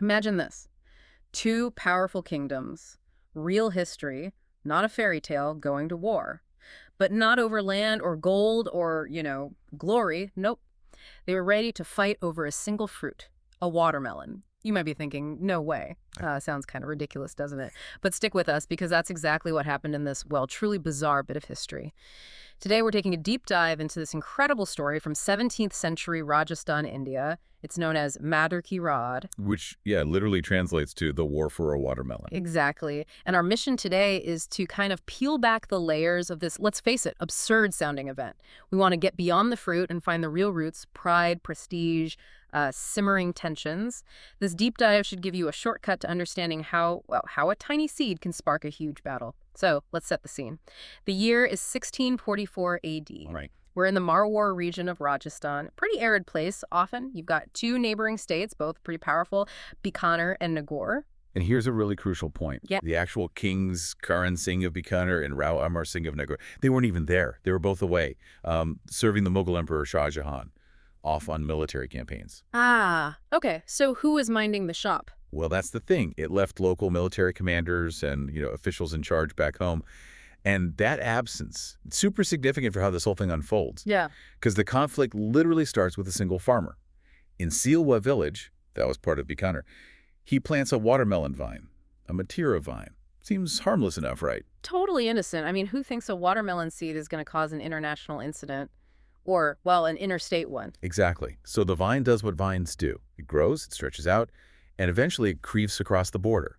Imagine this. Two powerful kingdoms, real history, not a fairy tale, going to war. But not over land or gold or, glory. Nope. They were ready to fight over a single fruit, a watermelon. You might be thinking, no way. Sounds kind of ridiculous, doesn't it? But stick with us because that's exactly what happened in this, well, truly bizarre bit of history. Today we're taking a deep dive into this incredible story from 17th century Rajasthan, India. It's known as Matire ki Raad. Which, yeah, literally translates to the war for a watermelon. Exactly. And our mission today is to kind of peel back the layers of this, let's face it, absurd-sounding event. We want to get beyond the fruit and find the real roots, pride, prestige, simmering tensions. This deep dive should give you a shortcut to understanding how a tiny seed can spark a huge battle. So let's set the scene. The year is 1644 A.D. All right. We're in the Marwar region of Rajasthan. Pretty arid place, often. You've got two neighboring states, both pretty powerful, Bikaner and Nagaur. And here's a really crucial point. Yeah. The actual kings, Karan Singh of Bikaner and Rao Amar Singh of Nagaur, they weren't even there. They were both away, serving the Mughal Emperor Shah Jahan, off on military campaigns. Ah, okay. So who was minding the shop? Well, that's the thing. It left local military commanders and, officials in charge back home. And that absence, super significant for how this whole thing unfolds. Yeah. Because the conflict literally starts with a single farmer. In Silwa village, that was part of Bikaner, he plants a watermelon vine, a Matire vine. Seems harmless enough, right? Totally innocent. I mean, who thinks a watermelon seed is going to cause an international incident? Or, well, an interstate one. Exactly. So the vine does what vines do. It grows, it stretches out, and eventually it creeps across the border,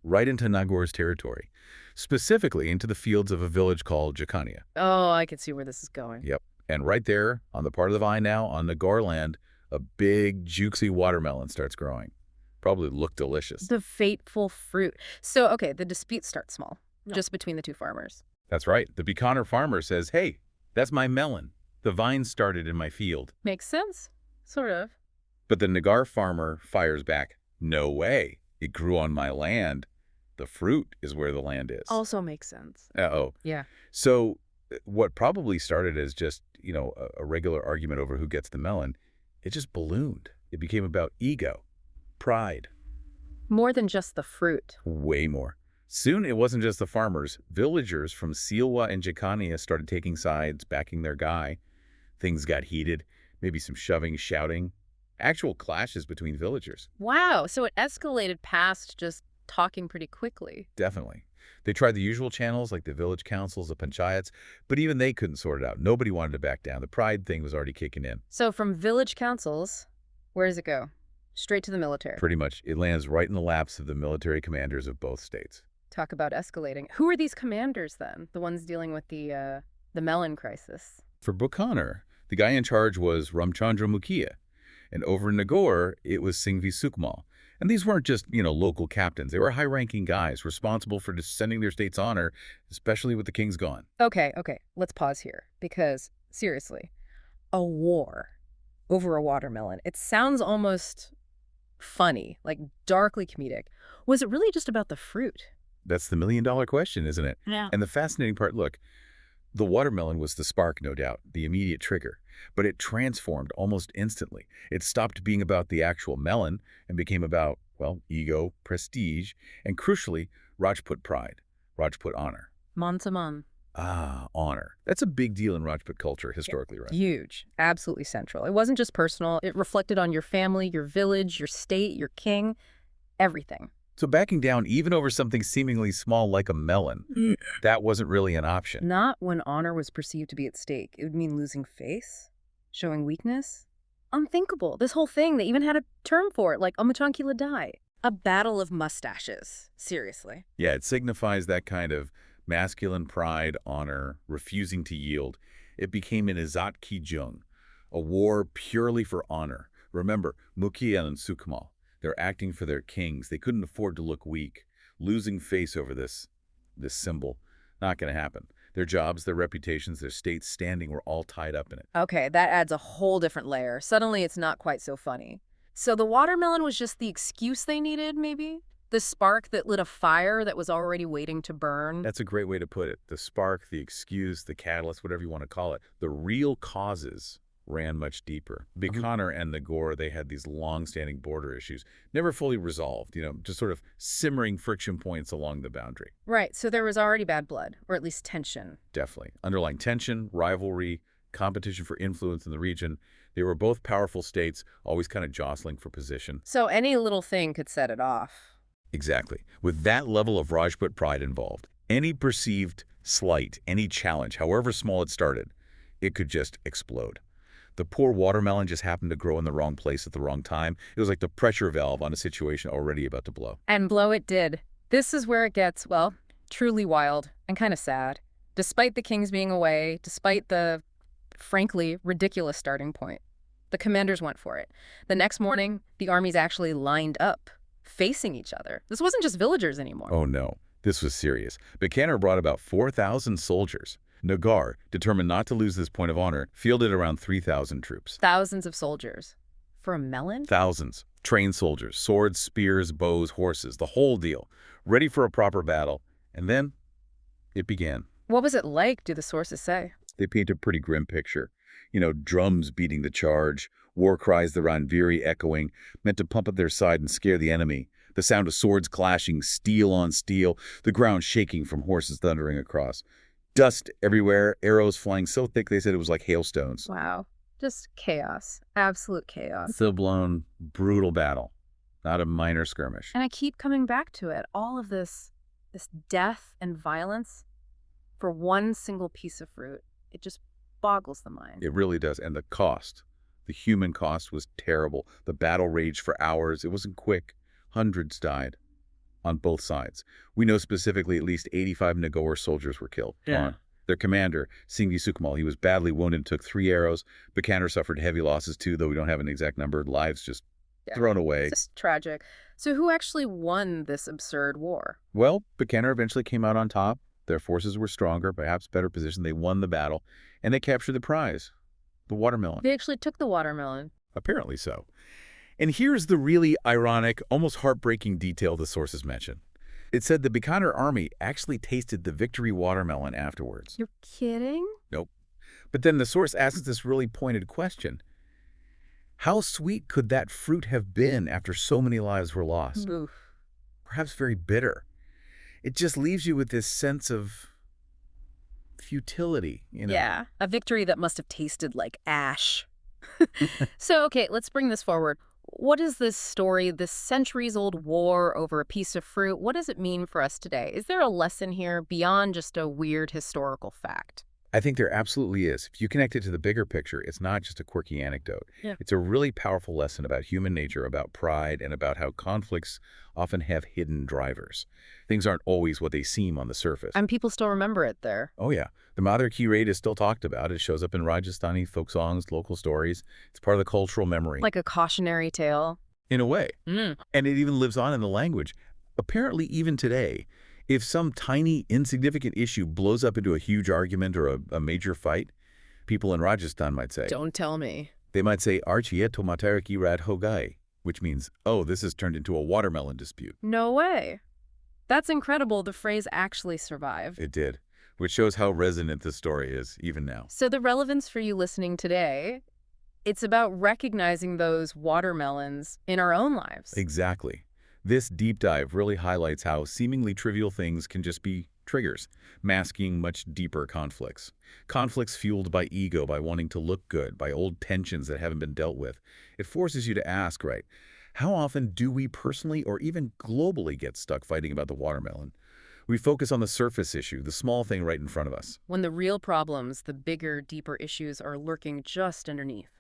right into Nagaur's territory, specifically into the fields of a village called Jacania. Oh, I can see where this is going. Yep. And right there, on the part of the vine now, on Nagaur land, a big, juicy watermelon starts growing. Probably look delicious. The fateful fruit. So, okay, the dispute starts small, just between the two farmers. That's right. The Bikaner farmer says, hey, that's my melon. The vine started in my field. Makes sense. Sort of. But the Nagaur farmer fires back, no way. It grew on my land. The fruit is where the land is. Also makes sense. Uh-oh. Yeah. So what probably started as just, a regular argument over who gets the melon, it just ballooned. It became about ego, pride. More than just the fruit. Way more. Soon it wasn't just the farmers. Villagers from Silwa and Jacania started taking sides, backing their guy. Things got heated, maybe some shoving, shouting, actual clashes between villagers. Wow. So it escalated past just talking pretty quickly. Definitely. They tried the usual channels like the village councils, the panchayats, but even they couldn't sort it out. Nobody wanted to back down. The pride thing was already kicking in. So from village councils, where does it go? Straight to the military. Pretty much. It lands right in the laps of the military commanders of both states. Talk about escalating. Who are these commanders then? The ones dealing with the melon crisis? For Bikaner, the guy in charge was Ramchandra Mukhiya, and over in Nagaur, it was Singhvi Sukhmal. And these weren't just, local captains. They were high-ranking guys responsible for descending their state's honor, especially with the kings gone. Okay. Let's pause here because, seriously, a war over a watermelon. It sounds almost funny, like darkly comedic. Was it really just about the fruit? That's the million-dollar question, isn't it? Yeah. And the fascinating part, look, the watermelon was the spark, no doubt, the immediate trigger, but it transformed almost instantly. It stopped being about the actual melon and became about, ego, prestige, and crucially, Rajput pride, Rajput honor. Man to man. Ah, honor. That's a big deal in Rajput culture historically, right? Huge. Absolutely central. It wasn't just personal. It reflected on your family, your village, your state, your king, everything. So backing down even over something seemingly small like a melon, that wasn't really an option. Not when honor was perceived to be at stake. It would mean losing face, showing weakness. Unthinkable. This whole thing, they even had a term for it, like Amachan ki ladai. A battle of mustaches. Seriously. Yeah, it signifies that kind of masculine pride, honor, refusing to yield. It became an Izzat ki Jung, a war purely for honor. Remember, Mukhiya and Sukhmal. They're acting for their kings. They couldn't afford to look weak. Losing face over this symbol, not going to happen. Their jobs, their reputations, their state's standing were all tied up in it. Okay, that adds a whole different layer. Suddenly it's not quite so funny. So the watermelon was just the excuse they needed, maybe? The spark that lit a fire that was already waiting to burn? That's a great way to put it. The spark, the excuse, the catalyst, whatever you want to call it. The real causes ran much deeper. Bikaner and Nagaur, they had these long-standing border issues, never fully resolved, just sort of simmering friction points along the boundary. Right, so there was already bad blood, or at least tension. Definitely. Underlying tension, rivalry, competition for influence in the region. They were both powerful states, always kind of jostling for position. So any little thing could set it off. Exactly. With that level of Rajput pride involved, any perceived slight, any challenge, however small it started, it could just explode. The poor watermelon just happened to grow in the wrong place at the wrong time. It was like the pressure valve on a situation already about to blow. And blow it did. This is where it gets, well, truly wild and kind of sad. Despite the kings being away, despite the, frankly, ridiculous starting point, the commanders went for it. The next morning, the armies actually lined up, facing each other. This wasn't just villagers anymore. Oh no, this was serious. Bikaner brought about 4,000 soldiers. Nagaur, determined not to lose this point of honor, fielded around 3,000 troops. Thousands of soldiers. For a melon? Thousands. Trained soldiers, swords, spears, bows, horses, the whole deal. Ready for a proper battle. And then it began. What was it like, do the sources say? They paint a pretty grim picture. Drums beating the charge, war cries the Ranviri echoing, meant to pump up their side and scare the enemy. The sound of swords clashing, steel on steel, the ground shaking from horses thundering across. Dust everywhere, arrows flying so thick they said it was like hailstones. Wow. Just chaos. Absolute chaos. Full-blown, brutal battle, not a minor skirmish. And I keep coming back to it. All of this death and violence for one single piece of fruit. It just boggles the mind. It really does. And the cost, the human cost was terrible. The battle raged for hours. It wasn't quick. Hundreds died on both sides. We know specifically at least 85 Nagaur soldiers were killed. Yeah. Their commander, Singhi Sukhmal, he was badly wounded and took 3 arrows. Bikaner suffered heavy losses too, though we don't have an exact number. Lives just thrown away. It's just tragic. So who actually won this absurd war? Well, Bikaner eventually came out on top. Their forces were stronger, perhaps better positioned. They won the battle, and they captured the prize, the watermelon. They actually took the watermelon. Apparently so. And here's the really ironic, almost heartbreaking detail the sources mention. It said the Bikaner army actually tasted the victory watermelon afterwards. You're kidding? Nope. But then the source asks this really pointed question. How sweet could that fruit have been after so many lives were lost? Oof. Perhaps very bitter. It just leaves you with this sense of futility, Yeah, a victory that must have tasted like ash. So, okay, let's bring this forward. What is this story, this centuries-old war over a piece of fruit, what does it mean for us today? Is there a lesson here beyond just a weird historical fact? I think there absolutely is. If you connect it to the bigger picture, it's not just a quirky anecdote. Yeah. It's a really powerful lesson about human nature, about pride, and about how conflicts often have hidden drivers. Things aren't always what they seem on the surface. And people still remember it there. Oh, yeah. The Matire raid is still talked about. It shows up in Rajasthani folk songs, local stories. It's part of the cultural memory. Like a cautionary tale. In a way. Mm. And it even lives on in the language. Apparently, even today, if some tiny, insignificant issue blows up into a huge argument or a major fight, people in Rajasthan might say... Don't tell me. They might say, Archie to Matire ki Raad ho gaye, which means, oh, this has turned into a watermelon dispute. No way. That's incredible. The phrase actually survived. It did, which shows how resonant this story is, even now. So the relevance for you listening today, it's about recognizing those watermelons in our own lives. Exactly. This deep dive really highlights how seemingly trivial things can just be triggers, masking much deeper conflicts. Conflicts fueled by ego, by wanting to look good, by old tensions that haven't been dealt with. It forces you to ask, right, how often do we personally or even globally get stuck fighting about the watermelon? We focus on the surface issue, the small thing right in front of us. When the real problems, the bigger, deeper issues are lurking just underneath.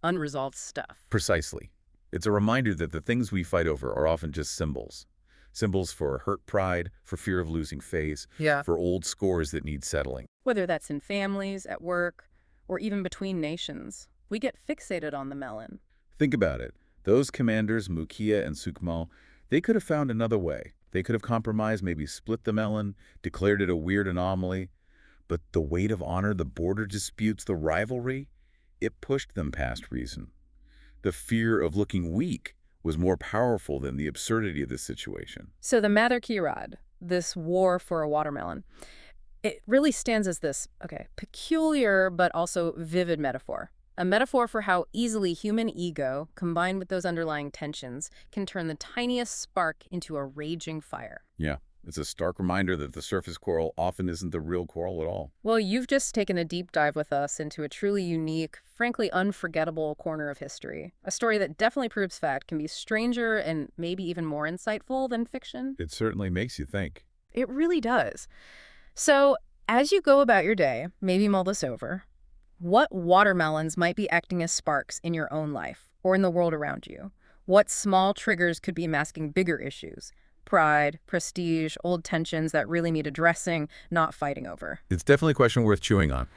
Unresolved stuff. Precisely. It's a reminder that the things we fight over are often just symbols. Symbols for hurt pride, for fear of losing face, for old scores that need settling. Whether that's in families, at work, or even between nations, we get fixated on the melon. Think about it. Those commanders, Mukhia and Sukhmal, they could have found another way. They could have compromised, maybe split the melon, declared it a weird anomaly. But the weight of honor, the border disputes, the rivalry, it pushed them past reason. The fear of looking weak was more powerful than the absurdity of this situation. So the Matire, this war for a watermelon, it really stands as this, peculiar but also vivid metaphor. A metaphor for how easily human ego, combined with those underlying tensions, can turn the tiniest spark into a raging fire. Yeah, it's a stark reminder that the surface quarrel often isn't the real quarrel at all. Well, you've just taken a deep dive with us into a truly unique, frankly unforgettable corner of history. A story that definitely proves fact can be stranger and maybe even more insightful than fiction. It certainly makes you think. It really does. So, as you go about your day, maybe mull this over. What watermelons might be acting as sparks in your own life or in the world around you? What small triggers could be masking bigger issues? Pride, prestige, old tensions that really need addressing, not fighting over. It's definitely a question worth chewing on.